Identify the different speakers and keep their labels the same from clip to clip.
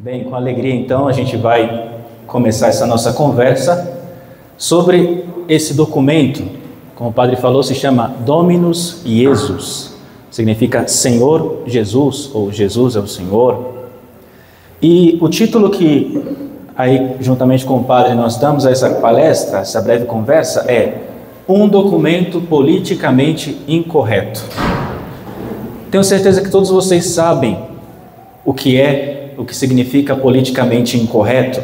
Speaker 1: Bem, com alegria então a gente vai começar essa nossa conversa sobre esse documento. Como o padre falou, se chama Dominus Iesus, significa Senhor Jesus, ou Jesus é o Senhor. E o título que aí juntamente com o padre nós damos a essa palestra, essa breve conversa, é Um Documento Politicamente Incorreto. Tenho certeza que todos vocês sabem o que significa politicamente incorreto,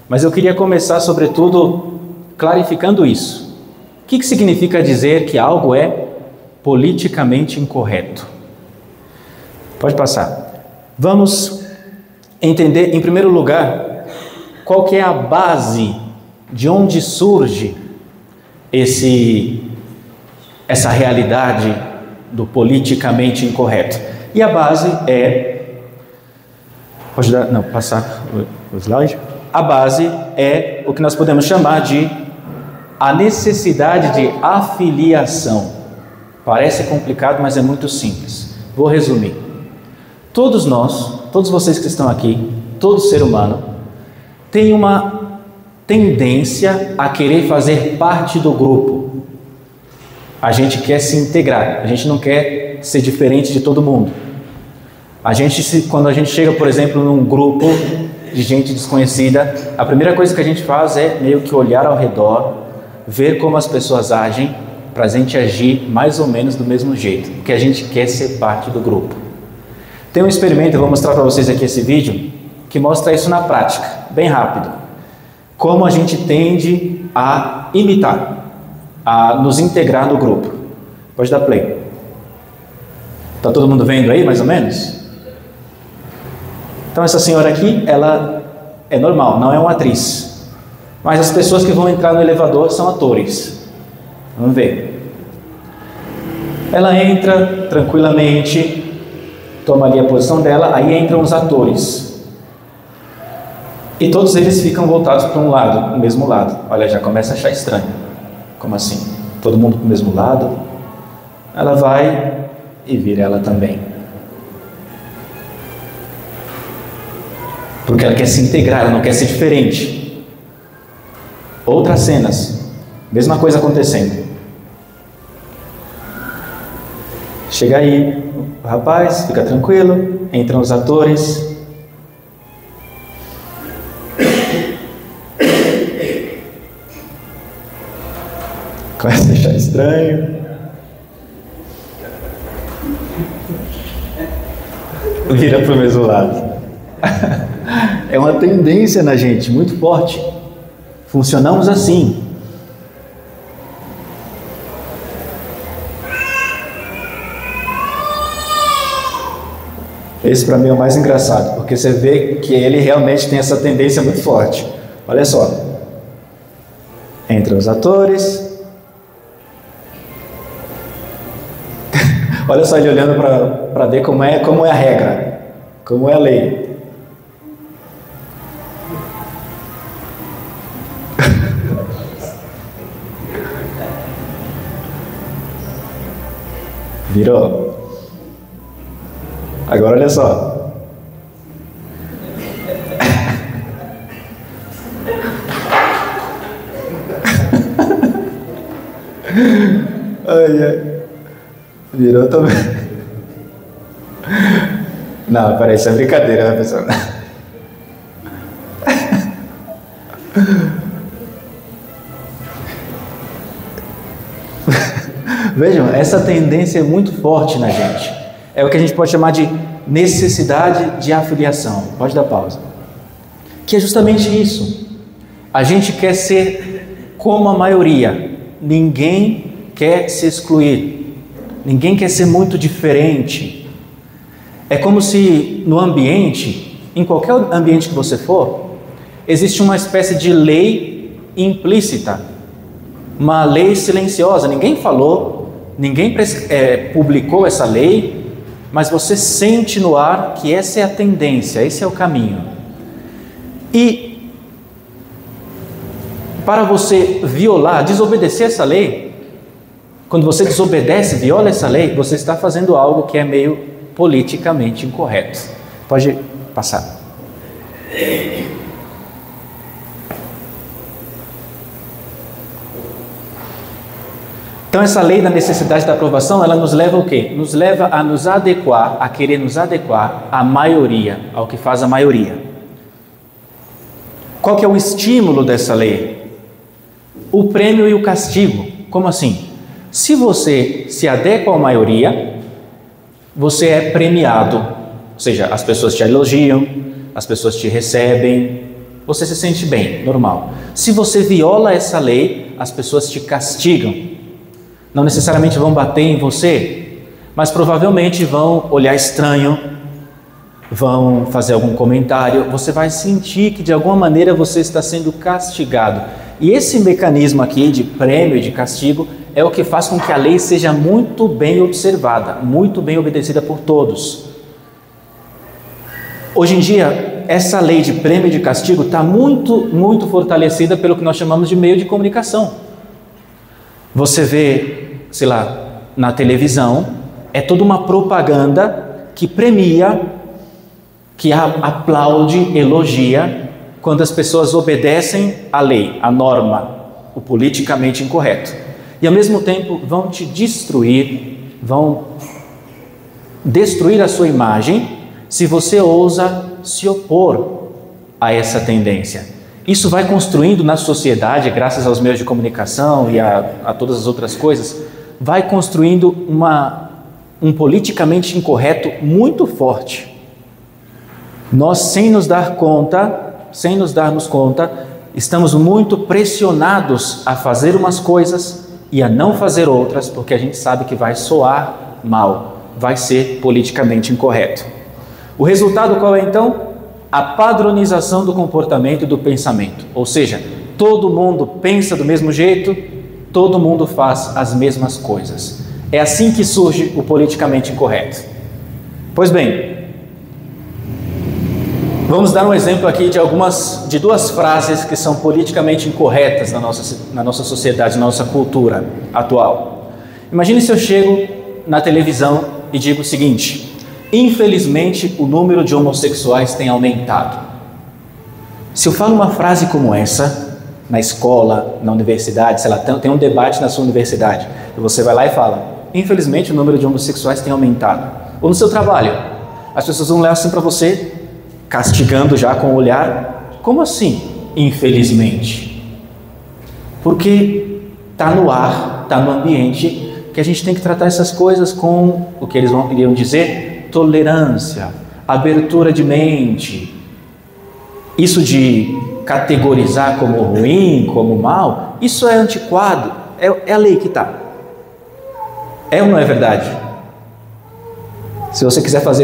Speaker 1: mas eu queria começar sobretudo clarificando isso. O que significa dizer que algo é politicamente incorreto? Pode passar. Vamos entender, em primeiro lugar, qual que é a base de onde surge essa realidade do politicamente incorreto. E a base é... Pode dar, não, passar o slide. A base é o que nós podemos chamar de a necessidade de afiliação. Parece complicado, mas é muito simples. Vou resumir. Todos nós, todos vocês que estão aqui, todo ser humano, tem uma tendência a querer fazer parte do grupo. A gente quer se integrar, a gente não quer ser diferente de todo mundo. Quando a gente chega, por exemplo, num grupo de gente desconhecida, a primeira coisa que a gente faz é meio que olhar ao redor, ver como as pessoas agem, para a gente agir mais ou menos do mesmo jeito, porque a gente quer ser parte do grupo. Tem um experimento, eu vou mostrar para vocês aqui esse vídeo, que mostra isso na prática, bem rápido. Como a gente tende a imitar, a nos integrar no grupo. Pode dar play. Está todo mundo vendo aí, mais ou menos? Então essa senhora aqui, ela é normal, não é uma atriz. Mas as pessoas que vão entrar no elevador são atores. Vamos ver. Ela entra tranquilamente, toma ali a posição dela, aí entram os atores. E todos eles ficam voltados para um lado, o mesmo lado. Olha, já começa a achar estranho. Como assim? Todo mundo para o mesmo lado? Ela vai e vira ela também. Porque ela quer se integrar, ela não quer ser diferente. Outras cenas, mesma coisa acontecendo. Chega aí, o rapaz fica tranquilo, entram os atores. Começa a achar estranho. Vira para o mesmo lado. É uma tendência na gente muito forte. Funcionamos assim. Esse para mim é o mais engraçado, porque você vê que ele realmente tem essa tendência muito forte. Olha só. Entre os atores. Olha só ele olhando para ver como é a regra, como é a lei. Virou. Agora olha só. Ai. Virou também. Não, peraí, isso é brincadeira, né, pessoal? Vejam, essa tendência é muito forte na gente. É o que a gente pode chamar de necessidade de afiliação. Pode dar pausa. Que é justamente isso. A gente quer ser como a maioria. Ninguém quer se excluir. Ninguém quer ser muito diferente. É como se no ambiente, em qualquer ambiente que você for, existe uma espécie de lei implícita. Uma lei silenciosa. Ninguém falou, ninguém publicou essa lei, mas você sente no ar que essa é a tendência, esse é o caminho. E para você violar, desobedecer essa lei, quando você desobedece, viola essa lei, você está fazendo algo que é meio politicamente incorreto. Pode passar. Então essa lei da necessidade da aprovação, ela nos leva ao quê? Nos leva a nos adequar, a querer nos adequar à maioria, ao que faz a maioria. Qual que é o estímulo dessa lei? O prêmio e o castigo. Como assim? Se você se adequa à maioria, você é premiado. Ou seja, as pessoas te elogiam, as pessoas te recebem, você se sente bem, normal. Se você viola essa lei, as pessoas te castigam. Não necessariamente vão bater em você, mas provavelmente vão olhar estranho, vão fazer algum comentário. Você vai sentir que de alguma maneira você está sendo castigado. E esse mecanismo aqui de prêmio e de castigo é o que faz com que a lei seja muito bem observada, muito bem obedecida por todos. Hoje em dia, essa lei de prêmio e de castigo está muito fortalecida pelo que nós chamamos de meio de comunicação. Você vê, sei lá, na televisão, é toda uma propaganda que premia, que aplaude, elogia, quando as pessoas obedecem à lei, à norma, o politicamente incorreto. E ao mesmo tempo vão te destruir, vão destruir a sua imagem se você ousa se opor a essa tendência. Isso vai construindo na sociedade, graças aos meios de comunicação e a todas as outras coisas, vai construindo um politicamente incorreto muito forte. Nós, sem nos darmos conta, estamos muito pressionados a fazer umas coisas e a não fazer outras, porque a gente sabe que vai soar mal, vai ser politicamente incorreto. O resultado qual é então? A padronização do comportamento e do pensamento, ou seja, todo mundo pensa do mesmo jeito, todo mundo faz as mesmas coisas. É assim que surge o politicamente incorreto. Pois bem, vamos dar um exemplo aqui de duas frases que são politicamente incorretas na nossa sociedade, na nossa cultura atual. Imagine se eu chego na televisão e digo o seguinte: infelizmente, o número de homossexuais tem aumentado. Se eu falo uma frase como essa, na escola, na universidade, sei lá, tem um debate na sua universidade, e você vai lá e fala: infelizmente, o número de homossexuais tem aumentado. Ou no seu trabalho, as pessoas vão olhar assim para você, castigando já com o olhar. Como assim, infelizmente? Porque está no ar, está no ambiente, que a gente tem que tratar essas coisas com o que eles iriam dizer: tolerância, abertura de mente. Isso de categorizar como ruim, como mal, isso é antiquado, é a lei que está. É ou não é verdade? Se você quiser fazer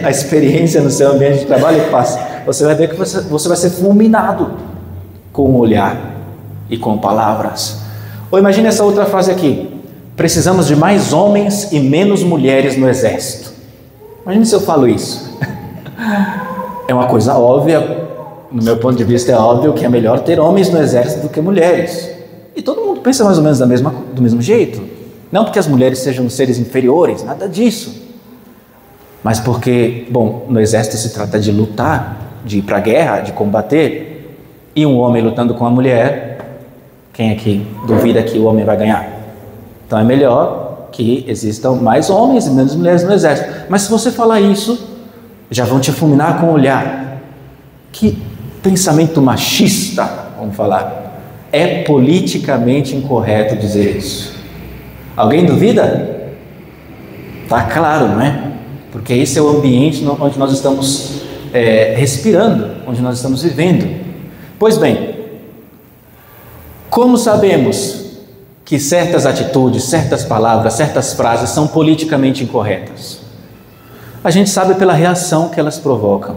Speaker 1: a experiência no seu ambiente de trabalho, faça. Você vai ver que você vai ser fulminado com o olhar e com palavras. Ou imagine essa outra frase aqui: precisamos de mais homens e menos mulheres no exército. Imagine se eu falo isso. É uma coisa óbvia, no meu ponto de vista é óbvio que é melhor ter homens no exército do que mulheres. E todo mundo pensa mais ou menos do mesmo jeito. Não porque as mulheres sejam seres inferiores, nada disso. Mas porque, bom, no exército se trata de lutar, de ir para a guerra, de combater. E um homem lutando com uma mulher, quem é que duvida que o homem vai ganhar? Então é melhor que existam mais homens e menos mulheres no exército. Mas se você falar isso, já vão te fulminar com o olhar. Que pensamento machista, vamos falar. É politicamente incorreto dizer isso. Alguém duvida? Está claro, não é? Porque esse é o ambiente onde nós estamos respirando, onde nós estamos vivendo. Pois bem, como sabemos que certas atitudes, certas palavras, certas frases são politicamente incorretas? A gente sabe pela reação que elas provocam.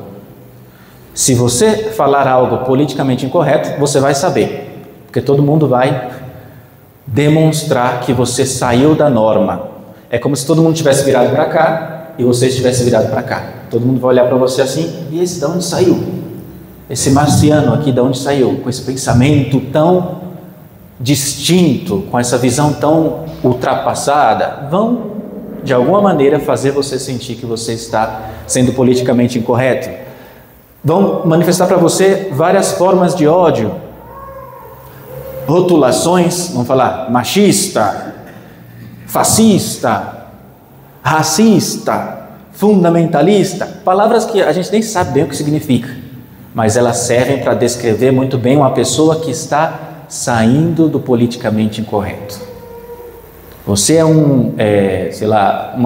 Speaker 1: Se você falar algo politicamente incorreto, você vai saber, porque todo mundo vai demonstrar que você saiu da norma. É como se todo mundo tivesse virado para cá e você estivesse virado para cá. Todo mundo vai olhar para você assim: e esse de onde saiu? Esse marciano aqui de onde saiu? Com esse pensamento tão distinto, com essa visão tão ultrapassada, vão de alguma maneira fazer você sentir que você está sendo politicamente incorreto. vão manifestar para você várias formas de ódio, rotulações, vamos falar machista, fascista, racista, fundamentalista, palavras que a gente nem sabe bem o que significa, mas elas servem para descrever muito bem uma pessoa que está saindo do politicamente incorreto. Você é um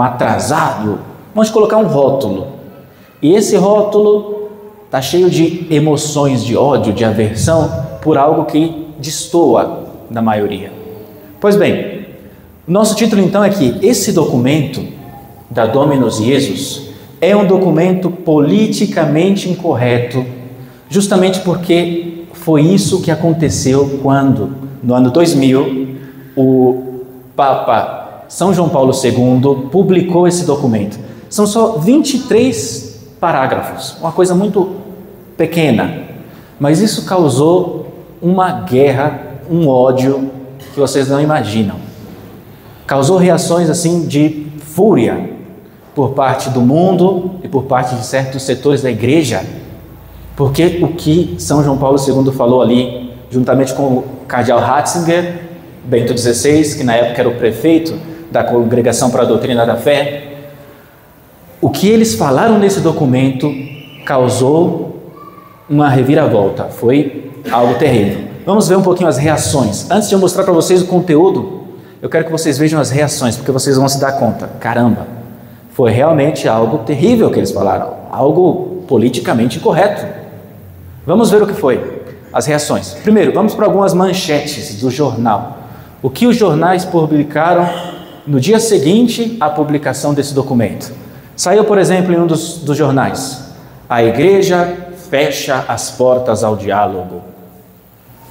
Speaker 1: atrasado, vamos colocar um rótulo, e esse rótulo está cheio de emoções de ódio, de aversão, por algo que destoa da maioria. Pois bem, nosso título então é que esse documento da Dominus Iesus é um documento politicamente incorreto, justamente porque foi isso que aconteceu quando, no ano 2000, o Papa São João Paulo II publicou esse documento. São só 23 parágrafos, uma coisa muito pequena, mas isso causou uma guerra, um ódio que vocês não imaginam. Causou reações assim de fúria por parte do mundo e por parte de certos setores da igreja, porque o que São João Paulo II falou ali, juntamente com o cardeal Ratzinger, Bento XVI, que na época era o prefeito da Congregação para a Doutrina da Fé, o que eles falaram nesse documento causou uma reviravolta, foi algo terrível. Vamos ver um pouquinho as reações. Antes de eu mostrar para vocês o conteúdo, eu quero que vocês vejam as reações, porque vocês vão se dar conta, caramba, foi realmente algo terrível que eles falaram, algo politicamente incorreto. Vamos ver o que foi, as reações. Primeiro, vamos para algumas manchetes do jornal. O que os jornais publicaram no dia seguinte à publicação desse documento? Saiu, por exemplo, em um dos jornais: a igreja fecha as portas ao diálogo.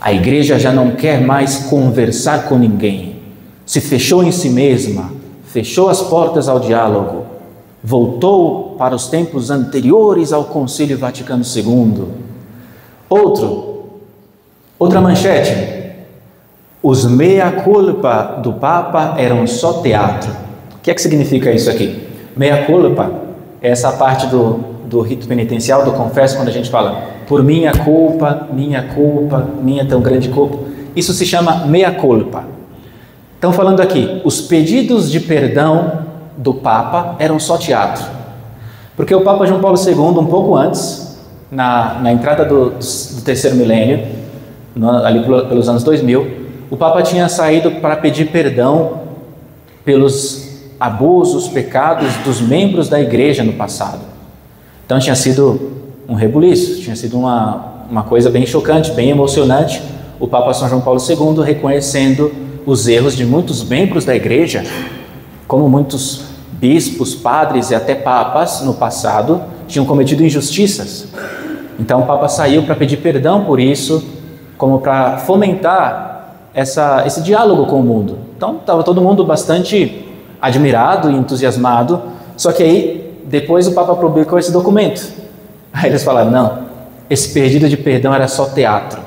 Speaker 1: A igreja já não quer mais conversar com ninguém. Se fechou em si mesma, fechou as portas ao diálogo, voltou para os tempos anteriores ao Concílio Vaticano II. Outra manchete: os mea culpa do Papa eram só teatro. O que é que significa isso aqui? Mea culpa é essa parte do rito penitencial, do confesso, quando a gente fala por minha culpa, minha tão grande culpa. Isso se chama mea culpa. Estão falando aqui, os pedidos de perdão do Papa eram só teatro. Porque o Papa João Paulo II, um pouco antes, na entrada do terceiro milênio, ali pelos anos 2000, o Papa tinha saído para pedir perdão pelos abusos, pecados dos membros da igreja no passado. Então tinha sido um rebuliço, tinha sido uma coisa bem chocante, bem emocionante, o Papa São João Paulo II reconhecendo os erros de muitos membros da igreja, como muitos bispos, padres e até papas no passado tinham cometido injustiças. Então o Papa saiu para pedir perdão por isso, como para fomentar esse diálogo com o mundo. Então estava todo mundo bastante admirado e entusiasmado, só que aí depois o Papa publicou esse documento. Aí eles falaram, não, esse pedido de perdão era só teatro.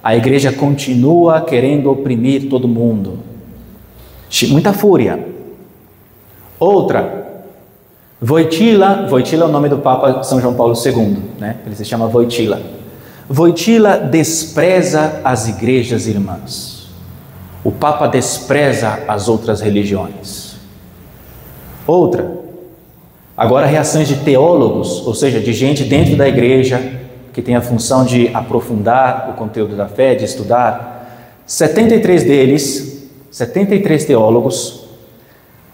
Speaker 1: A igreja continua querendo oprimir todo mundo. Muita fúria. Outra, Wojtyla é o nome do Papa São João Paulo II, né? Ele se chama Wojtyla. Wojtyla despreza as igrejas irmãs. O Papa despreza as outras religiões. Outra, agora reações de teólogos, ou seja, de gente dentro da igreja que tem a função de aprofundar o conteúdo da fé, de estudar. 73 deles, 73 teólogos,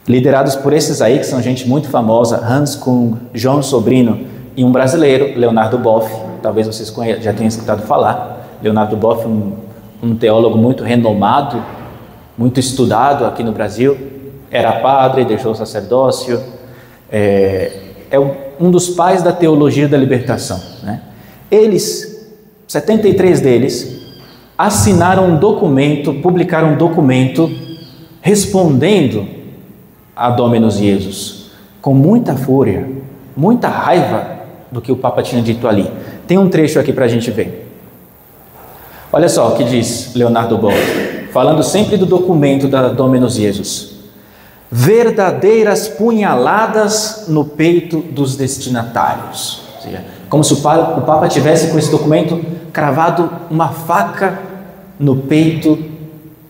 Speaker 1: liderados por esses aí, que são gente muito famosa, Hans Kung, João Sobrino e um brasileiro, Leonardo Boff, talvez vocês já tenham escutado falar. Leonardo Boff, um teólogo muito renomado, muito estudado aqui no Brasil, era padre, deixou o sacerdócio, é um dos pais da teologia da libertação, né? Eles, 73 deles, assinaram um documento, publicaram um documento respondendo a Dominus Iesus, com muita fúria, muita raiva do que o Papa tinha dito ali. Tem um trecho aqui para a gente ver. Olha só o que diz Leonardo Boff, falando sempre do documento da Dominus Iesus. Verdadeiras punhaladas no peito dos destinatários. Ou seja, como se o Papa tivesse com esse documento cravado uma faca no peito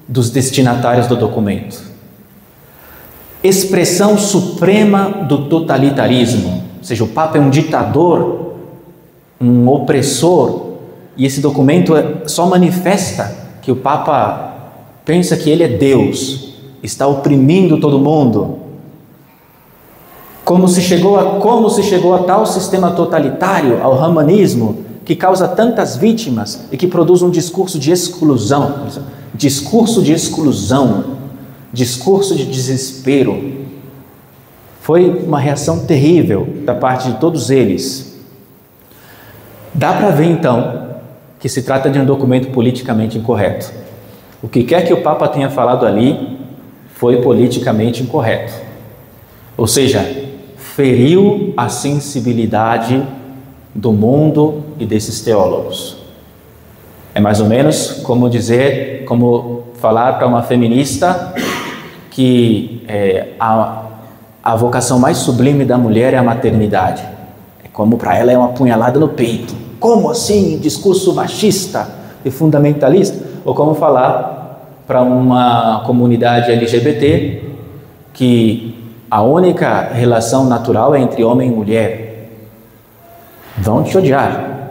Speaker 1: dos destinatários do documento. Expressão suprema do totalitarismo, ou seja, o Papa é um ditador, um opressor, e esse documento só manifesta que o Papa pensa que ele é Deus, está oprimindo todo mundo. Como se chegou a tal sistema totalitário, ao humanismo, que causa tantas vítimas e que produz um discurso de exclusão, discurso de desespero. Foi uma reação terrível da parte de todos eles. Dá para ver então que se trata de um documento politicamente incorreto. O que quer que o Papa tenha falado ali foi politicamente incorreto. Ou seja, feriu a sensibilidade do mundo e desses teólogos. É mais ou menos como falar para uma feminista que a vocação mais sublime da mulher é a maternidade. É como para ela é uma punhalada no peito. Como assim? Discurso machista e fundamentalista? Ou como falar para uma comunidade LGBT que a única relação natural é entre homem e mulher. Vão te odiar,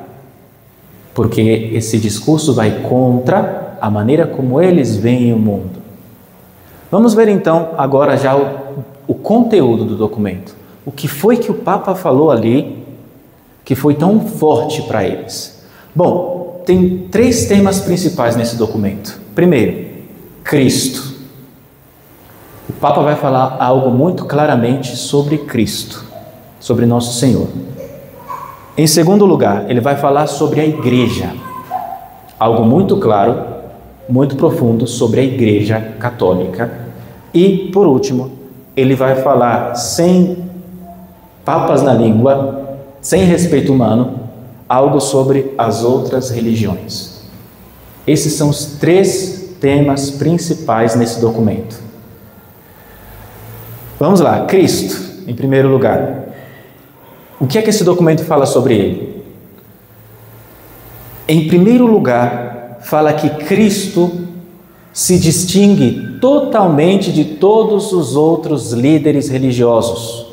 Speaker 1: porque esse discurso vai contra a maneira como eles veem o mundo. Vamos ver então agora já o conteúdo do documento. O que foi que o Papa falou ali que foi tão forte para eles? Bom, tem 3 temas principais nesse documento. Primeiro, Cristo. O Papa vai falar algo muito claramente sobre Cristo, sobre Nosso Senhor. Em segundo lugar, ele vai falar sobre a igreja. Algo muito claro, muito profundo sobre a Igreja Católica. E, por último, ele vai falar sem papas na língua, sem respeito humano, algo sobre as outras religiões. Esses são os 3 temas principais nesse documento. Vamos lá, Cristo, em primeiro lugar. O que é que esse documento fala sobre ele? Em primeiro lugar, fala que Cristo se distingue totalmente de todos os outros líderes religiosos.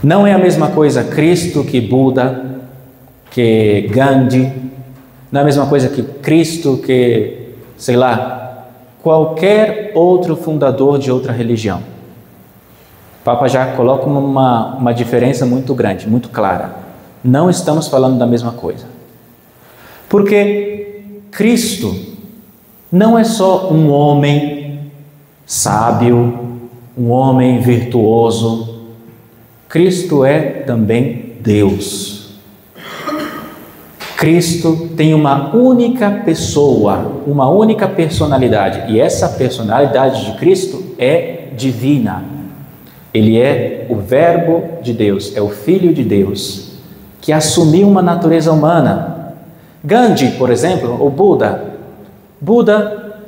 Speaker 1: Não é a mesma coisa Cristo que Buda, que Gandhi, não é a mesma coisa que Cristo que, sei lá, qualquer outro fundador de outra religião. O Papa já coloca uma diferença muito grande, muito clara. Não estamos falando da mesma coisa. Porque Cristo não é só um homem sábio, um homem virtuoso. Cristo é também Deus. Cristo tem uma única pessoa, uma única personalidade. E essa personalidade de Cristo é divina. Ele é o Verbo de Deus, é o Filho de Deus, que assumiu uma natureza humana. Gandhi, por exemplo, ou Buda. Buda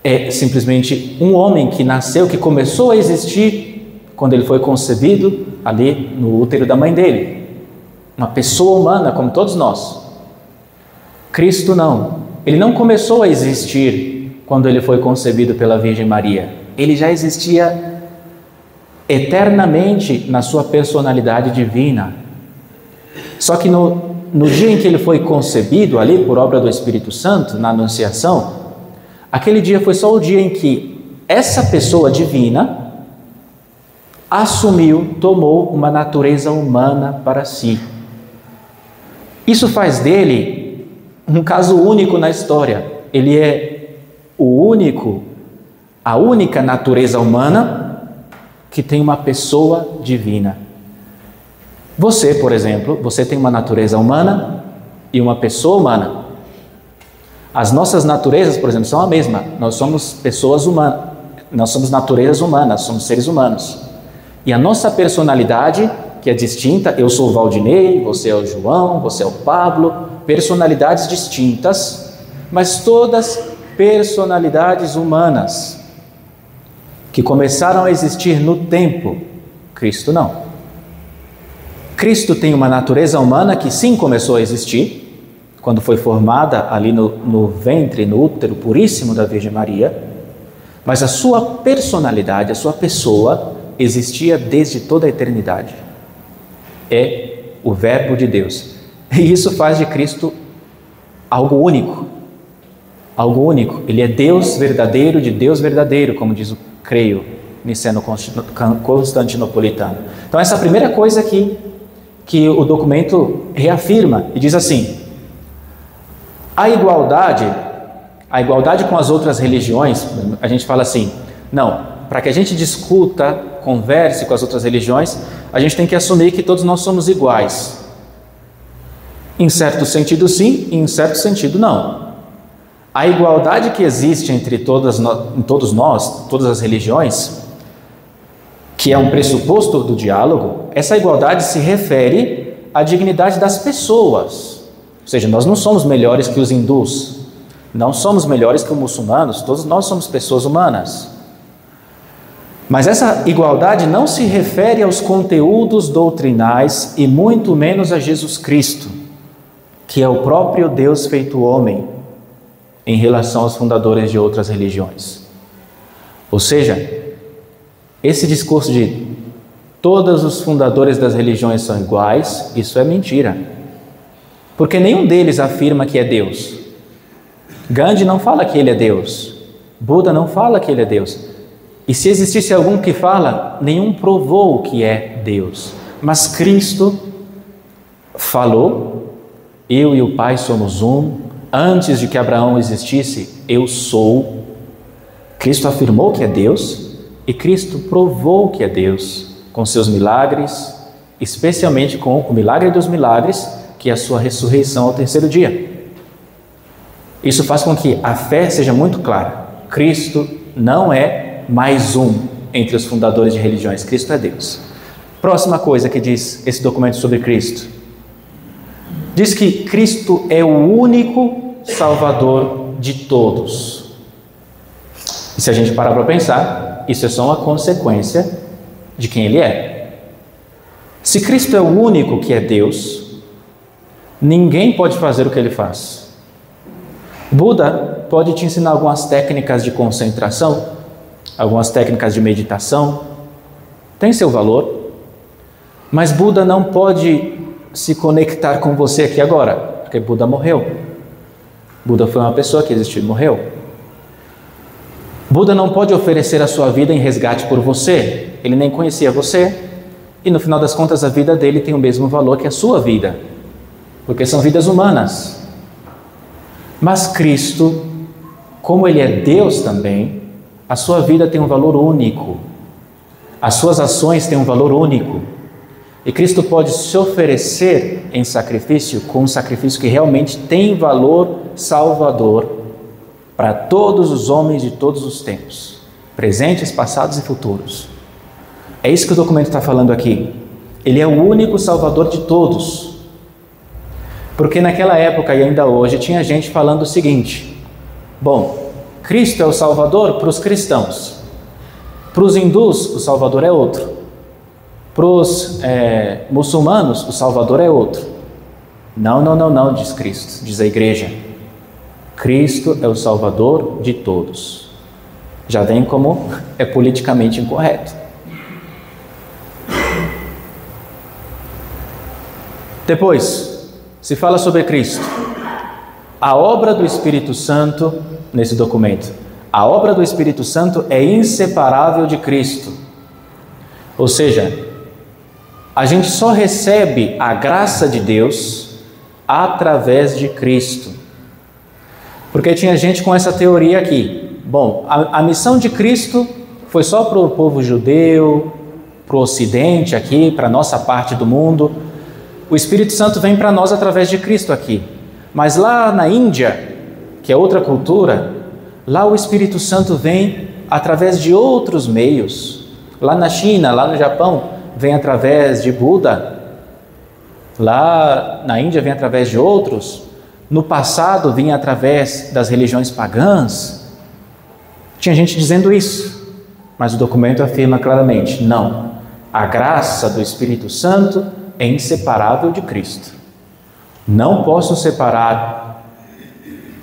Speaker 1: é simplesmente um homem que nasceu, que começou a existir quando ele foi concebido ali no útero da mãe dele. Uma pessoa humana como todos nós. Cristo não. Ele não começou a existir quando ele foi concebido pela Virgem Maria. Ele já existia eternamente na sua personalidade divina. Só que no dia em que ele foi concebido ali por obra do Espírito Santo, na Anunciação, aquele dia foi só o dia em que essa pessoa divina assumiu, tomou uma natureza humana para si. Isso faz dele um caso único na história. Ele é a única natureza humana que tem uma pessoa divina. Você, por exemplo, você tem uma natureza humana e uma pessoa humana. As nossas naturezas, por exemplo, são a mesma. Nós somos pessoas humanas, nós somos naturezas humanas, somos seres humanos. E a nossa personalidade, que é distinta, eu sou o Valdinei, você é o João, você é o Pablo, personalidades distintas, mas todas personalidades humanas, que começaram a existir no tempo. Cristo não. Cristo tem uma natureza humana que sim começou a existir, quando foi formada ali no ventre, no útero puríssimo da Virgem Maria, mas a sua personalidade, a sua pessoa, existia desde toda a eternidade. É o Verbo de Deus. E isso faz de Cristo algo único. Algo único. Ele é Deus verdadeiro de Deus verdadeiro, como diz o creio niceno-constantinopolitano. Então essa é a primeira coisa que o documento reafirma e diz assim: a igualdade com as outras religiões, a gente fala assim, não, para que a gente discuta, converse com as outras religiões, a gente tem que assumir que todos nós somos iguais. Em certo sentido sim, e em certo sentido não. A igualdade que existe entre todos nós, todas as religiões, que é um pressuposto do diálogo, essa igualdade se refere à dignidade das pessoas. Ou seja, nós não somos melhores que os hindus, não somos melhores que os muçulmanos, todos nós somos pessoas humanas. Mas essa igualdade não se refere aos conteúdos doutrinais e muito menos a Jesus Cristo, que é o próprio Deus feito homem, em relação aos fundadores de outras religiões. Ou seja, esse discurso de todos os fundadores das religiões são iguais, isso é mentira. Porque nenhum deles afirma que é Deus. Gandhi não fala que ele é Deus. Buda não fala que ele é Deus. E se existisse algum que fala, nenhum provou que é Deus. Mas Cristo falou: eu e o Pai somos um. Antes de que Abraão existisse, eu sou. Cristo afirmou que é Deus e Cristo provou que é Deus com seus milagres, especialmente com o milagre dos milagres, que é a sua ressurreição ao terceiro dia. Isso faz com que a fé seja muito clara. Cristo não é mais um entre os fundadores de religiões. Cristo é Deus. Próxima coisa que diz esse documento sobre Cristo. Diz que Cristo é o único Salvador de todos. E se a gente parar para pensar, isso é só uma consequência de quem Ele é. Se Cristo é o único que é Deus, ninguém pode fazer o que Ele faz. Buda pode te ensinar algumas técnicas de concentração, algumas técnicas de meditação, tem seu valor, mas Buda não pode se conectar com você aqui agora, porque Buda morreu. Buda foi uma pessoa que existiu e morreu. Buda não pode oferecer a sua vida em resgate por você. Ele nem conhecia você e no final das contas a vida dele tem o mesmo valor que a sua vida, porque são vidas humanas. Mas Cristo, como Ele é Deus também, a sua vida tem um valor único. As suas ações têm um valor único. E Cristo pode se oferecer em sacrifício com um sacrifício que realmente tem valor salvador para todos os homens de todos os tempos, presentes, passados e futuros. É isso que o documento está falando aqui. Ele é o único salvador de todos. Porque naquela época e ainda hoje tinha gente falando o seguinte: bom, Cristo é o salvador para os cristãos. Para os hindus, o salvador é outro. Para os muçulmanos, o Salvador é outro. Não, diz Cristo, diz a igreja. Cristo é o Salvador de todos. Já vem como é politicamente incorreto. Depois, se fala sobre Cristo. A obra do Espírito Santo, nesse documento, a obra do Espírito Santo é inseparável de Cristo. Ou seja, a gente só recebe a graça de Deus através de Cristo. Porque tinha gente com essa teoria aqui. Bom, a missão de Cristo foi só para o povo judeu, para o Ocidente aqui, para a nossa parte do mundo. O Espírito Santo vem para nós através de Cristo aqui. Mas lá na Índia, que é outra cultura, lá o Espírito Santo vem através de outros meios. Lá na China, lá no Japão, vem através de Buda. Lá na Índia vem através de outros. No passado vinha através das religiões pagãs. Tinha gente dizendo isso, mas o documento afirma claramente: não. A graça do Espírito Santo é inseparável de Cristo. Não posso separar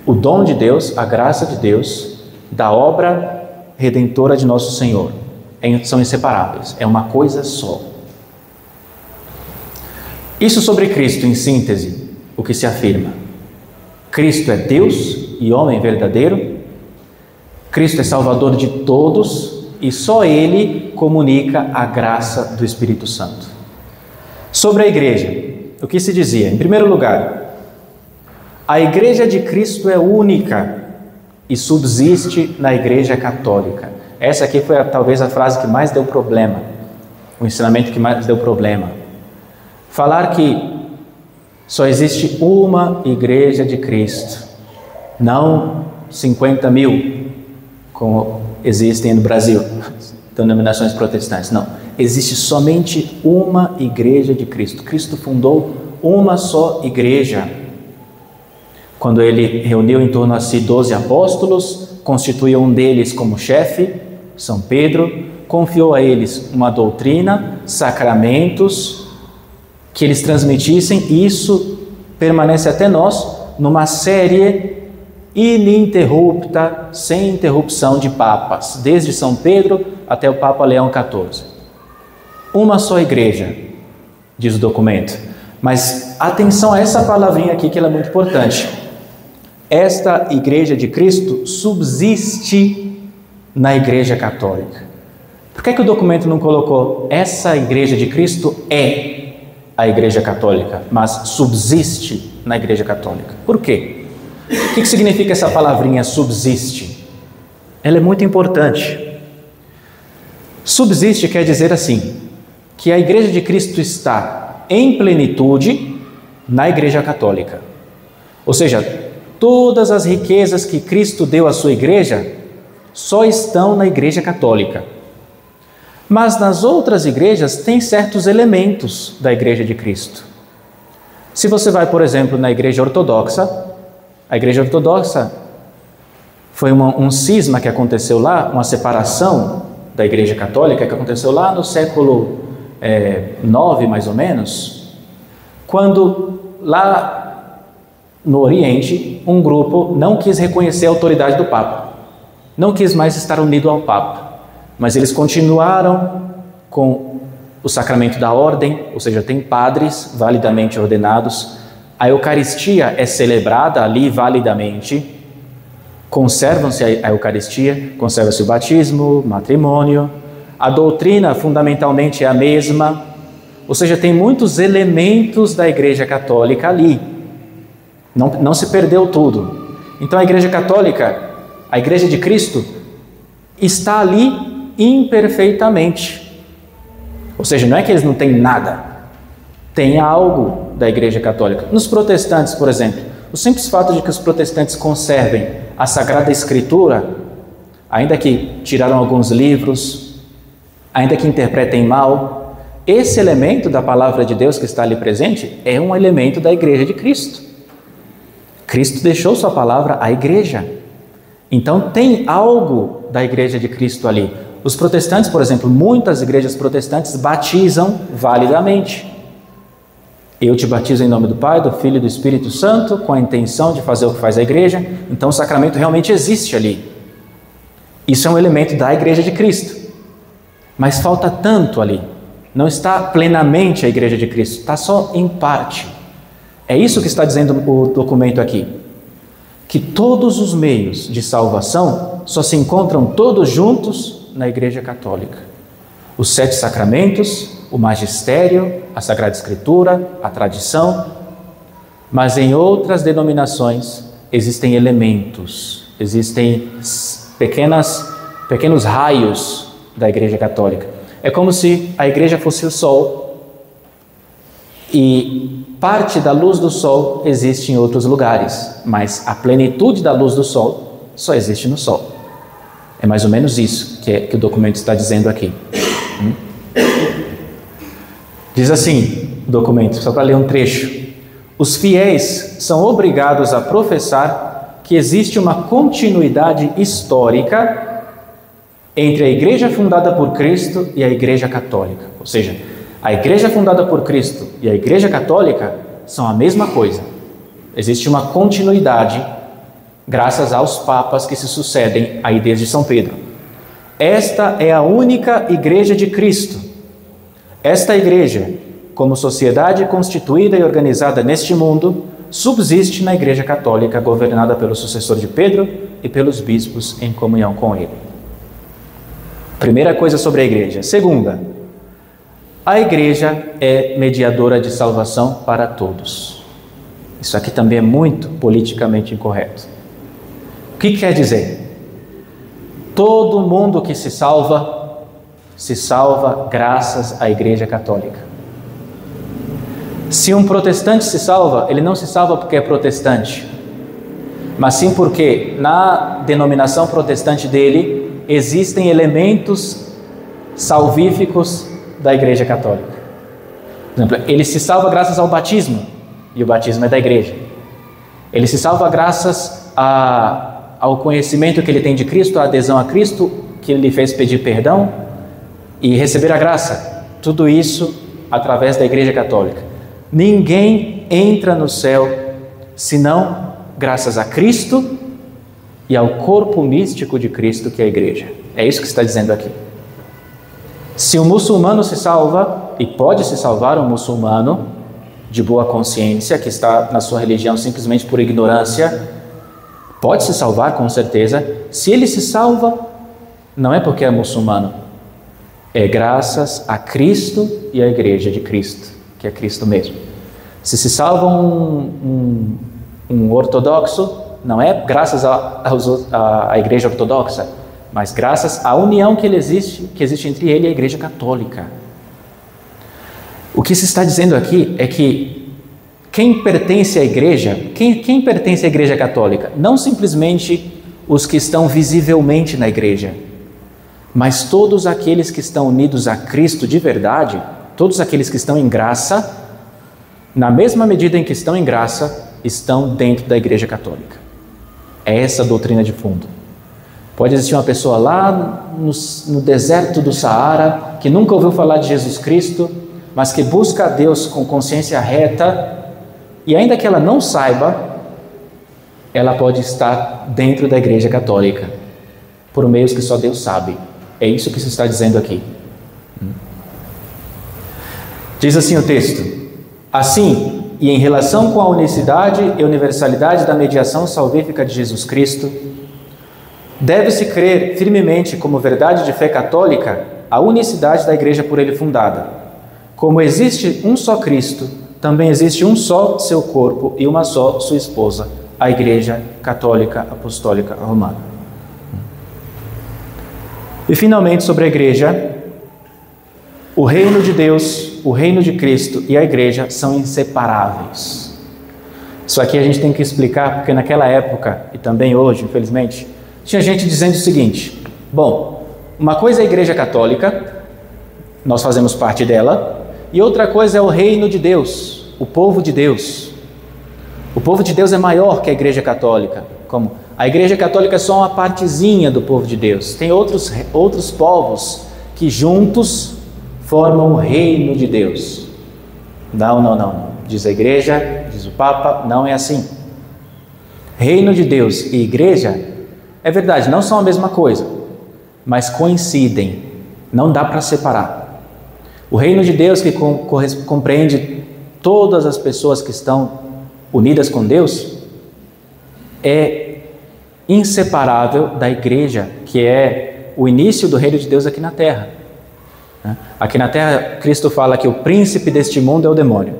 Speaker 1: o dom de Deus, a graça de Deus, da obra redentora de nosso Senhor. São inseparáveis, é uma coisa só. Isso sobre Cristo, em síntese, o que se afirma. Cristo é Deus e homem verdadeiro. Cristo é Salvador de todos e só Ele comunica a graça do Espírito Santo. Sobre a igreja, o que se dizia? Em primeiro lugar, a igreja de Cristo é única e subsiste na igreja católica. Essa aqui foi talvez a frase que mais deu problema, o ensinamento que mais deu problema. Falar que só existe uma igreja de Cristo, não 50 mil, como existem no Brasil, denominações protestantes. Não, existe somente uma igreja de Cristo. Cristo fundou uma só igreja. Quando Ele reuniu em torno a si 12 apóstolos, constituiu um deles como chefe, São Pedro, confiou a eles uma doutrina, sacramentos, que eles transmitissem, e isso permanece até nós, numa série ininterrupta, sem interrupção de papas, desde São Pedro até o Papa Leão XIV. Uma só igreja, diz o documento. Mas atenção a essa palavrinha aqui, que ela é muito importante. Esta igreja de Cristo subsiste na igreja católica. Por que o documento não colocou essa igreja de Cristo é a igreja católica, mas subsiste na igreja católica? Por quê? O que significa essa palavrinha subsiste? Ela é muito importante. Subsiste quer dizer assim, que a igreja de Cristo está em plenitude na igreja católica. Ou seja, todas as riquezas que Cristo deu à sua igreja só estão na igreja católica. Mas nas outras igrejas tem certos elementos da igreja de Cristo. Se você vai, por exemplo, na igreja ortodoxa, a igreja ortodoxa foi um cisma que aconteceu lá, uma separação da igreja católica que aconteceu lá no século 9, mais ou menos, quando lá no Oriente um grupo não quis reconhecer a autoridade do Papa, não quis mais estar unido ao Papa, mas eles continuaram com o sacramento da ordem, ou seja, tem padres validamente ordenados, a Eucaristia é celebrada ali validamente, conservam-se a Eucaristia, conserva-se o batismo, o matrimônio, a doutrina fundamentalmente é a mesma, ou seja, tem muitos elementos da Igreja Católica ali, não se perdeu tudo. Então a Igreja Católica, a Igreja de Cristo, está ali imperfeitamente, ou seja, não é que eles não têm nada, tem algo da Igreja Católica. Nos protestantes, por exemplo, o simples fato de que os protestantes conservem a Sagrada Escritura, ainda que tiraram alguns livros, ainda que interpretem mal, esse elemento da palavra de Deus que está ali presente é um elemento da Igreja de Cristo. Cristo deixou sua palavra à Igreja. Então tem algo da Igreja de Cristo ali. Os protestantes, por exemplo, muitas igrejas protestantes batizam validamente. Eu te batizo em nome do Pai, do Filho e do Espírito Santo, com a intenção de fazer o que faz a igreja. Então o sacramento realmente existe ali. Isso é um elemento da Igreja de Cristo. Mas falta tanto ali. Não está plenamente a Igreja de Cristo, está só em parte. É isso que está dizendo o documento aqui. Que todos os meios de salvação só se encontram todos juntos na Igreja Católica. Os 7 sacramentos, o magistério, a Sagrada Escritura, a tradição, mas em outras denominações existem elementos, existem pequenos raios da Igreja Católica. É como se a Igreja fosse o Sol e parte da luz do Sol existe em outros lugares, mas a plenitude da luz do Sol só existe no Sol. É mais ou menos isso que o documento está dizendo aqui. Diz assim o documento, só para ler um trecho: os fiéis são obrigados a professar que existe uma continuidade histórica entre a Igreja fundada por Cristo e a Igreja Católica. Ou seja, A igreja fundada por Cristo e a igreja católica são a mesma coisa. Existe uma continuidade graças aos papas que se sucedem aí desde São Pedro. Esta é a única igreja de Cristo. Esta igreja, como sociedade constituída e organizada neste mundo, subsiste na igreja católica governada pelo sucessor de Pedro e pelos bispos em comunhão com ele. Primeira coisa sobre a igreja. Segunda, a igreja é mediadora de salvação para todos. Isso aqui também é muito politicamente incorreto. O que quer dizer? Todo mundo que se salva graças à igreja católica. Se um protestante se salva, ele não se salva porque é protestante, mas sim porque na denominação protestante dele existem elementos salvíficos da igreja católica. Por exemplo, ele se salva graças ao batismo, e o batismo é da igreja. Ele se salva graças ao conhecimento que ele tem de Cristo, a adesão a Cristo, que ele lhe fez pedir perdão e receber a graça. Tudo isso através da igreja católica. Ninguém entra no céu senão graças a Cristo e ao corpo místico de Cristo, que é a igreja. É isso que está dizendo aqui. Se um muçulmano se salva, e pode se salvar um muçulmano de boa consciência, que está na sua religião simplesmente por ignorância, pode se salvar com certeza. Se ele se salva, não é porque é muçulmano, é graças a Cristo e à igreja de Cristo, que é Cristo mesmo. Se salva um ortodoxo, não é graças à igreja ortodoxa, mas graças à união que existe entre ele e a igreja católica. O que se está dizendo aqui é que quem pertence à igreja, quem pertence à igreja católica? Não simplesmente os que estão visivelmente na igreja, mas todos aqueles que estão unidos a Cristo de verdade, todos aqueles que estão em graça, na mesma medida em que estão em graça, estão dentro da igreja católica. É essa a doutrina de fundo. Pode existir uma pessoa lá no deserto do Saara, que nunca ouviu falar de Jesus Cristo, mas que busca a Deus com consciência reta, e ainda que ela não saiba, ela pode estar dentro da igreja católica, por meios que só Deus sabe. É isso que se está dizendo aqui. Diz assim o texto: assim, e em relação com a unicidade e universalidade da mediação salvífica de Jesus Cristo, deve-se crer firmemente como verdade de fé católica a unicidade da igreja por ele fundada. Como existe um só Cristo, também existe um só seu corpo e uma só sua esposa, a igreja católica apostólica romana. E finalmente sobre a igreja, o reino de Deus, o reino de Cristo e a igreja são inseparáveis. Isso aqui a gente tem que explicar, porque naquela época, e também hoje, infelizmente, tinha gente dizendo o seguinte: bom, uma coisa é a igreja católica, nós fazemos parte dela, e outra coisa é o reino de Deus, o povo de Deus. O povo de Deus é maior que a igreja católica. Como? A igreja católica é só uma partezinha do povo de Deus. Tem outros povos que juntos formam o reino de Deus. Não. Diz a igreja, diz o Papa, não é assim. Reino de Deus e igreja, é verdade, não são a mesma coisa, mas coincidem. Não dá para separar. O reino de Deus, que compreende todas as pessoas que estão unidas com Deus, é inseparável da igreja, que é o início do reino de Deus aqui na terra. Aqui na terra, Cristo fala que o príncipe deste mundo é o demônio.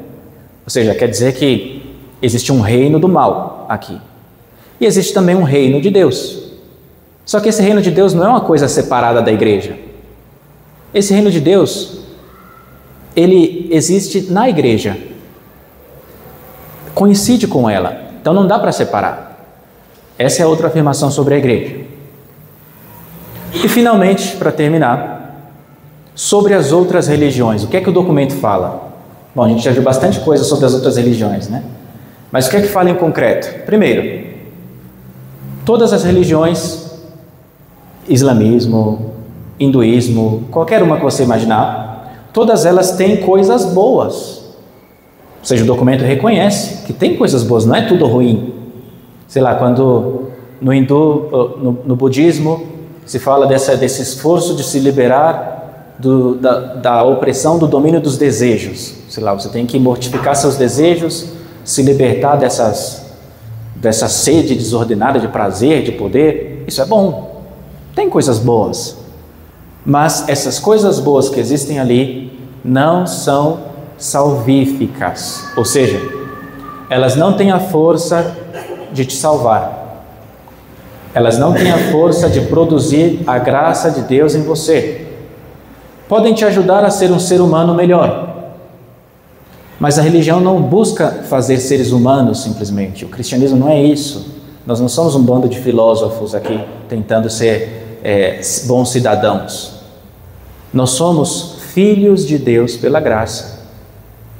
Speaker 1: Ou seja, quer dizer que existe um reino do mal aqui. E existe também um reino de Deus. Só que esse reino de Deus não é uma coisa separada da igreja. Esse reino de Deus, ele existe na igreja, coincide com ela, então não dá para separar. Essa é outra afirmação sobre a igreja. E finalmente, para terminar, sobre as outras religiões, o que é que o documento fala? Bom, a gente já viu bastante coisa sobre as outras religiões, né? Mas o que é que fala em concreto? Primeiro, todas as religiões, islamismo, hinduísmo, qualquer uma que você imaginar, todas elas têm coisas boas. Ou seja, o documento reconhece que tem coisas boas, não é tudo ruim. Sei lá, quando no hindu, no budismo, se fala desse esforço de se liberar da opressão, do domínio dos desejos. Sei lá, você tem que mortificar seus desejos, se libertar dessa sede desordenada de prazer, de poder. Isso é bom. Tem coisas boas. Mas essas coisas boas que existem ali não são salvíficas. Ou seja, elas não têm a força de te salvar. Elas não têm a força de produzir a graça de Deus em você. Podem te ajudar a ser um ser humano melhor. Mas a religião não busca fazer seres humanos simplesmente. O cristianismo não é isso. Nós não somos um bando de filósofos aqui tentando ser bons cidadãos. Nós somos filhos de Deus pela graça.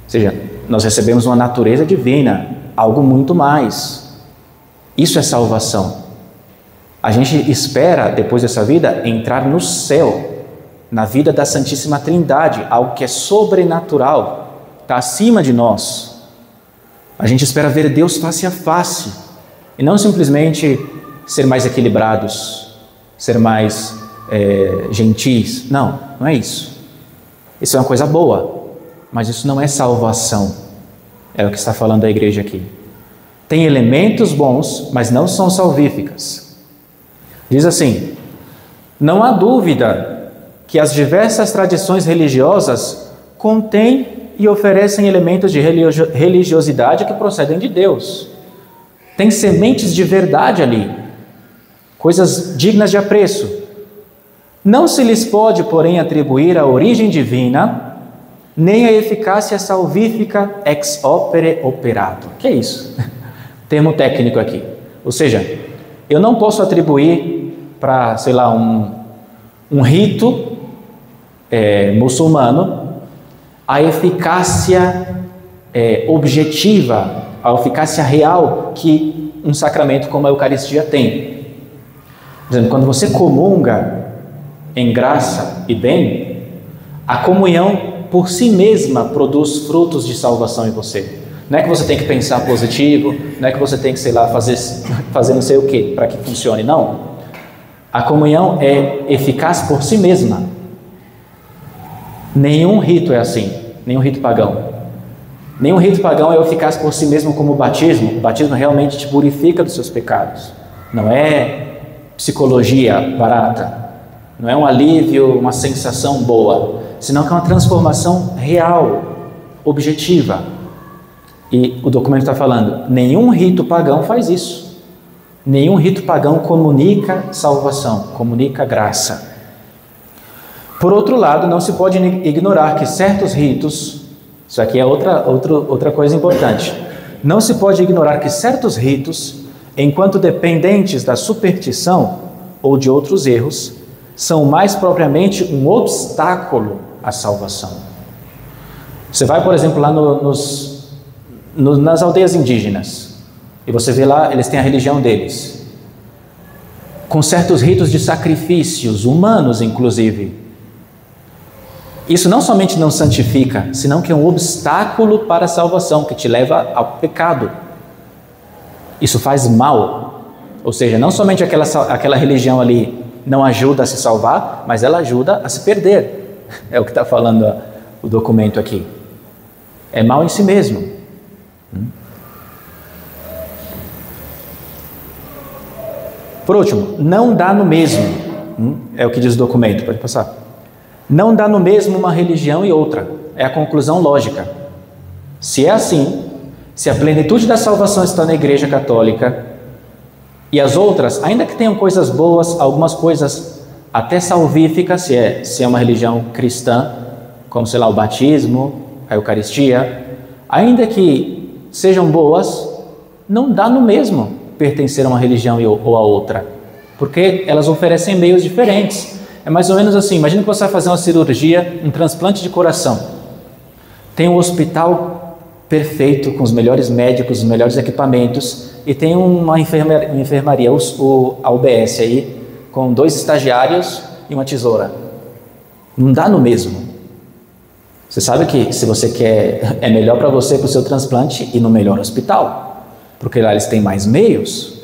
Speaker 1: Ou seja, nós recebemos uma natureza divina, algo muito mais. Isso é salvação. A gente espera, depois dessa vida, entrar no céu, na vida da Santíssima Trindade, algo que é sobrenatural. Está acima de nós. A gente espera ver Deus face a face e não simplesmente ser mais equilibrados, ser mais gentis. Não é isso. Isso é uma coisa boa, mas isso não é salvação. É o que está falando a igreja aqui. Tem elementos bons, mas não são salvíficas. Diz assim: não há dúvida que as diversas tradições religiosas contêm e oferecem elementos de religiosidade que procedem de Deus. Tem sementes de verdade ali, coisas dignas de apreço. Não se lhes pode, porém, atribuir a origem divina, nem a eficácia salvífica ex opere operato. Que é isso? Termo técnico aqui. Ou seja, eu não posso atribuir para, sei lá, um rito muçulmano a eficácia objetiva, a eficácia real que um sacramento como a Eucaristia tem. Por exemplo, quando você comunga em graça e bem, a comunhão por si mesma produz frutos de salvação em você. Não é que você tem que pensar positivo, não é que você tem que, sei lá, fazer não sei o que para que funcione, não. A comunhão é eficaz por si mesma. Nenhum rito é assim, nenhum rito pagão. Nenhum rito pagão é eficaz por si mesmo como o batismo. O batismo realmente te purifica dos seus pecados. Não é psicologia barata, não é um alívio, uma sensação boa, senão que é uma transformação real, objetiva. E o documento está falando, nenhum rito pagão faz isso. Nenhum rito pagão comunica salvação, comunica graça. Por outro lado, não se pode ignorar que certos ritos, isso aqui é outra coisa importante, não se pode ignorar que certos ritos, enquanto dependentes da superstição ou de outros erros, são mais propriamente um obstáculo à salvação. Você vai, por exemplo, lá nas aldeias indígenas, e você vê lá, eles têm a religião deles, com certos ritos de sacrifícios, humanos inclusive. Isso não somente não santifica, senão que é um obstáculo para a salvação, que te leva ao pecado. Isso faz mal. Ou seja, não somente aquela religião ali não ajuda a se salvar, mas ela ajuda a se perder. É o que está falando o documento aqui. É mal em si mesmo. Por último, não dá no mesmo. É o que diz o documento, pode passar. Não dá no mesmo uma religião e outra. É a conclusão lógica. Se é assim, se a plenitude da salvação está na Igreja Católica e as outras, ainda que tenham coisas boas, algumas coisas até salvíficas, se é uma religião cristã, como, sei lá, o batismo, a Eucaristia, ainda que sejam boas, não dá no mesmo pertencer a uma religião ou a outra, porque elas oferecem meios diferentes. É mais ou menos assim, imagina que você vai fazer uma cirurgia, um transplante de coração. Tem um hospital perfeito, com os melhores médicos, os melhores equipamentos, e tem uma enfermaria, a UBS aí, com 2 estagiários e uma tesoura. Não dá no mesmo. Você sabe que se você quer, é melhor para você, para o seu transplante, ir no melhor hospital, porque lá eles têm mais meios.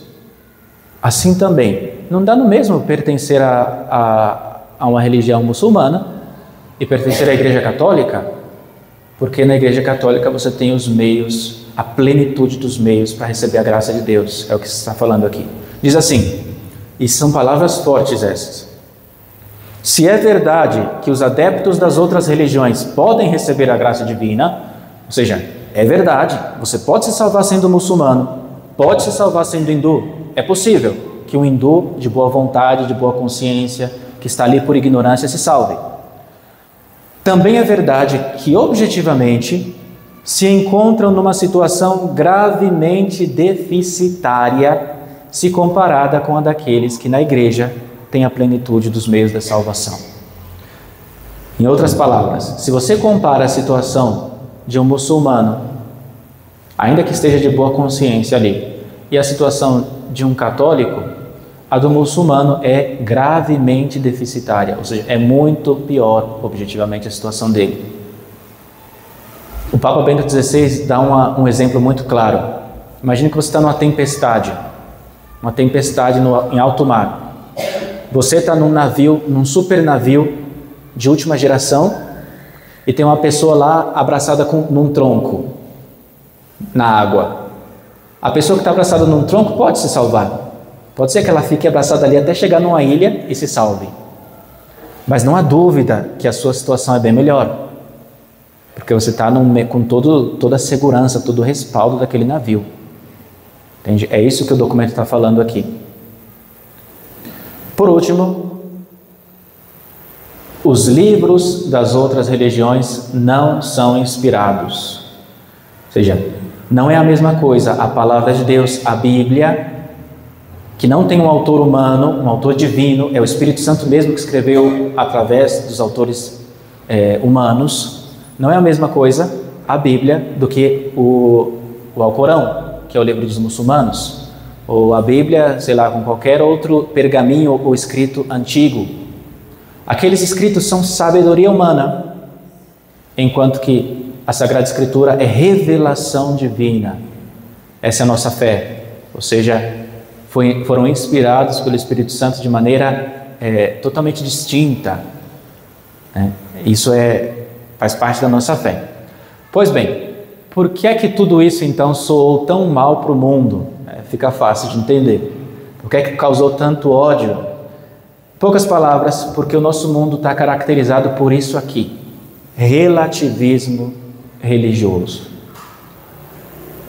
Speaker 1: Assim também, não dá no mesmo pertencer a uma religião muçulmana e pertencer à Igreja Católica, porque na Igreja Católica você tem os meios, a plenitude dos meios para receber a graça de Deus, é o que se está falando aqui. Diz assim, e são palavras fortes essas: se é verdade que os adeptos das outras religiões podem receber a graça divina, ou seja, é verdade, você pode se salvar sendo muçulmano, pode se salvar sendo hindu, é possível que um hindu de boa vontade, de boa consciência, que está ali por ignorância, se salve. Também é verdade que objetivamente se encontram numa situação gravemente deficitária se comparada com a daqueles que na igreja têm a plenitude dos meios da salvação. Em outras palavras, se você compara a situação de um muçulmano, ainda que esteja de boa consciência ali, e a situação de um católico, a do muçulmano é gravemente deficitária, ou seja, é muito pior objetivamente a situação dele. O Papa Bento XVI dá um exemplo muito claro. Imagine que você está numa tempestade em alto mar. Você está num navio, num super navio de última geração, e tem uma pessoa lá abraçada num tronco na água. A pessoa que está abraçada num tronco pode se salvar. Pode ser que ela fique abraçada ali até chegar numa ilha e se salve. Mas não há dúvida que a sua situação é bem melhor, porque você está com toda a segurança, todo o respaldo daquele navio. Entende? É isso que o documento está falando aqui. Por último, os livros das outras religiões não são inspirados. Ou seja, não é a mesma coisa a palavra de Deus, a Bíblia, que não tem um autor humano, um autor divino, é o Espírito Santo mesmo que escreveu através dos autores humanos. Não é a mesma coisa a Bíblia do que o Alcorão, que é o livro dos muçulmanos, ou a Bíblia, sei lá, com qualquer outro pergaminho ou escrito antigo. Aqueles escritos são sabedoria humana, enquanto que a Sagrada Escritura é revelação divina. Essa é a nossa fé, ou seja, foram inspirados pelo Espírito Santo de maneira totalmente distinta. Isso faz parte da nossa fé. Pois bem, por que é que tudo isso então soou tão mal para o mundo? Fica fácil de entender. Por que é que causou tanto ódio? Poucas palavras, porque o nosso mundo está caracterizado por isso aqui: relativismo religioso.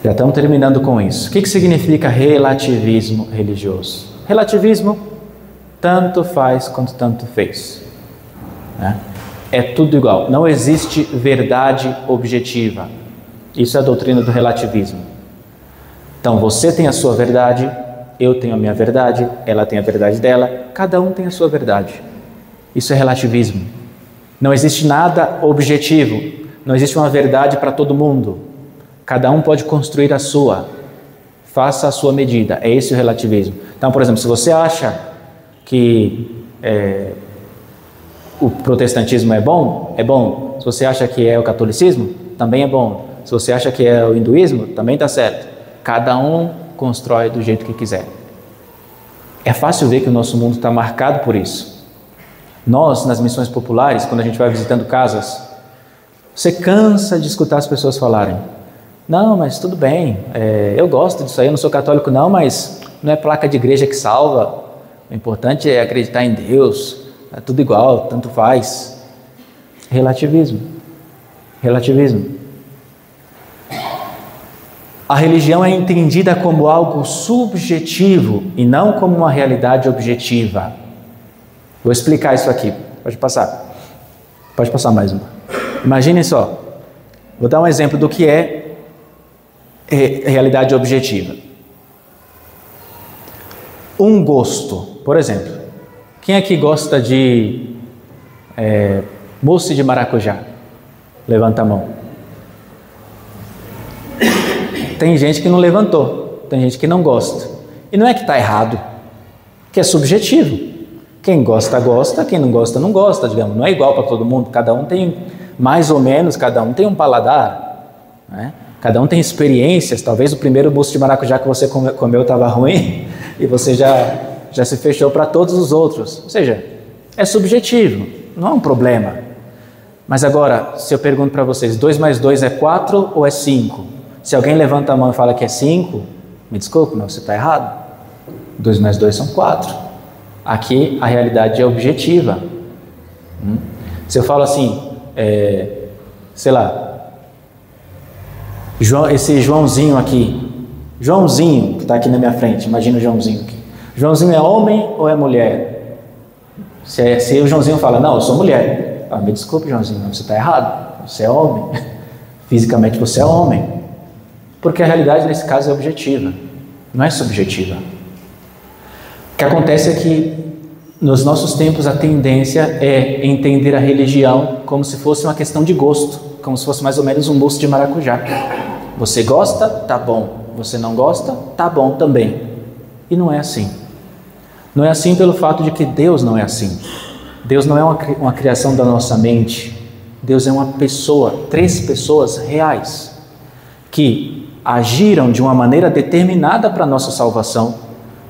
Speaker 1: Já estamos terminando com isso. O que significa relativismo religioso? Relativismo, tanto faz quanto tanto fez. É tudo igual. Não existe verdade objetiva. Isso é a doutrina do relativismo. Então, você tem a sua verdade, eu tenho a minha verdade, ela tem a verdade dela, cada um tem a sua verdade. Isso é relativismo. Não existe nada objetivo, não existe uma verdade para todo mundo. Cada um pode construir a sua, faça a sua medida. É esse o relativismo. Então, por exemplo, se você acha que o protestantismo é bom, é bom. Se você acha que é o catolicismo, também é bom. Se você acha que é o hinduísmo, também está certo. Cada um constrói do jeito que quiser. É fácil ver que o nosso mundo está marcado por isso. Nós, nas missões populares, quando a gente vai visitando casas, você cansa de escutar as pessoas falarem: não, mas tudo bem, eu gosto disso aí, eu não sou católico não, mas não é placa de igreja que salva, o importante é acreditar em Deus, é tudo igual, tanto faz. Relativismo. A religião é entendida como algo subjetivo e não como uma realidade objetiva. Vou explicar isso aqui. Pode passar mais uma. Imagine só, vou dar um exemplo do que é realidade objetiva. Um gosto, por exemplo. Quem aqui gosta de mousse de maracujá? Levanta a mão. Tem gente que não levantou, tem gente que não gosta. E não é que está errado, que é subjetivo. Quem gosta, gosta, quem não gosta, não gosta, digamos. Não é igual para todo mundo, cada um tem mais ou menos, cada um tem um paladar, né? Cada um tem experiências. Talvez o primeiro mousse de maracujá que você comeu estava ruim e você já se fechou para todos os outros. Ou seja, é subjetivo, não é um problema. Mas agora, se eu pergunto para vocês, 2 mais 2 é 4 ou é 5? Se alguém levanta a mão e fala que é 5, me desculpe, mas você está errado. 2 mais 2 são 4. Aqui a realidade é objetiva. Se eu falo assim, sei lá, esse Joãozinho aqui, Joãozinho que está aqui na minha frente, imagina o Joãozinho aqui. Joãozinho é homem ou é mulher? Se o Joãozinho fala, não, eu sou mulher. Me desculpe, Joãozinho, não, você está errado, você é homem. Fisicamente você é homem. Porque a realidade nesse caso é objetiva, não é subjetiva. O que acontece é que nos nossos tempos a tendência é entender a religião como se fosse uma questão de gosto, como se fosse mais ou menos um mousse de maracujá. Você gosta? Tá bom. Você não gosta? Tá bom também. E não é assim. Não é assim pelo fato de que Deus não é assim. Deus não é uma criação da nossa mente. Deus é uma pessoa, 3 pessoas reais, que agiram de uma maneira determinada para a nossa salvação,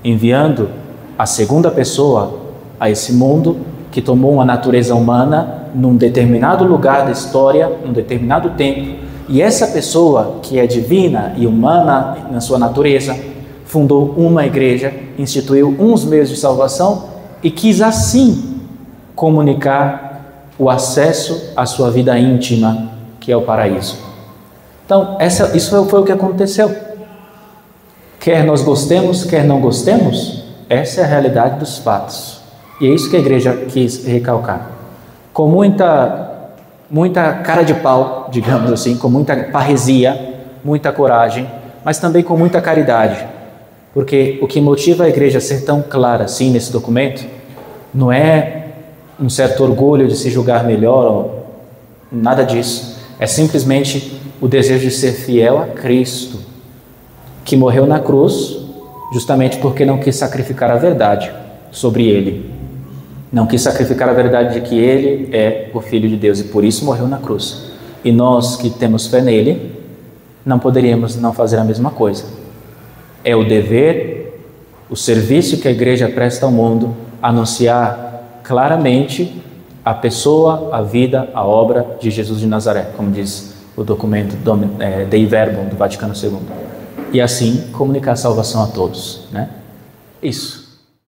Speaker 1: enviando a segunda pessoa a esse mundo que tomou uma natureza humana num determinado lugar da história, num determinado tempo, e essa pessoa que é divina e humana na sua natureza, fundou uma igreja, instituiu uns meios de salvação e quis assim comunicar o acesso à sua vida íntima, que é o paraíso. Então, isso foi o que aconteceu. Quer nós gostemos, quer não gostemos, essa é a realidade dos fatos. E é isso que a igreja quis recalcar. Com muita cara de pau, digamos assim, com muita parresia, muita coragem, mas também com muita caridade. Porque o que motiva a igreja a ser tão clara assim nesse documento não é um certo orgulho de se julgar melhor, ou nada disso. É simplesmente o desejo de ser fiel a Cristo, que morreu na cruz justamente porque não quis sacrificar a verdade sobre ele. Não quis sacrificar a verdade de que ele é o Filho de Deus e por isso morreu na cruz. E nós que temos fé nele, não poderíamos não fazer a mesma coisa. É o dever, o serviço que a igreja presta ao mundo, anunciar claramente a pessoa, a vida, a obra de Jesus de Nazaré, como diz o documento Dei Verbum do Vaticano II. E assim comunicar a salvação a todos, né? Isso.